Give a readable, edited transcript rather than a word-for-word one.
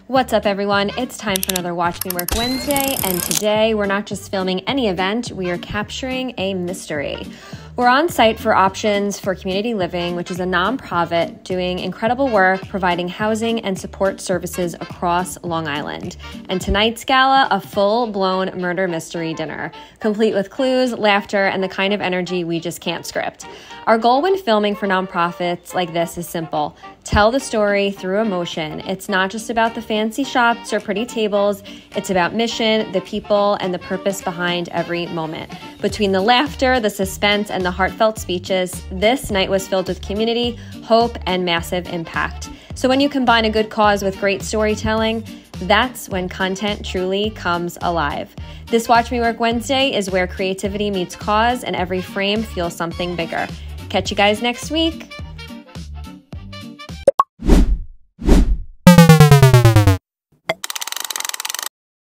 What's up, everyone? It's time for another Watch Me Work Wednesday, and today we're not just filming any event, we are capturing a mystery. We're on site for Options for Community Living, which is a nonprofit doing incredible work providing housing and support services across Long Island. And tonight's gala, a full-blown murder mystery dinner, complete with clues, laughter, and the kind of energy we just can't script. Our goal when filming for nonprofits like this is simple. Tell the story through emotion. It's not just about the fancy shots or pretty tables. It's about mission, the people, and the purpose behind every moment. Between the laughter, the suspense, and the heartfelt speeches, this night was filled with community, hope, and massive impact. So when you combine a good cause with great storytelling, that's when content truly comes alive. This Watch Me Work Wednesday is where creativity meets cause and every frame feels something bigger. Catch you guys next week.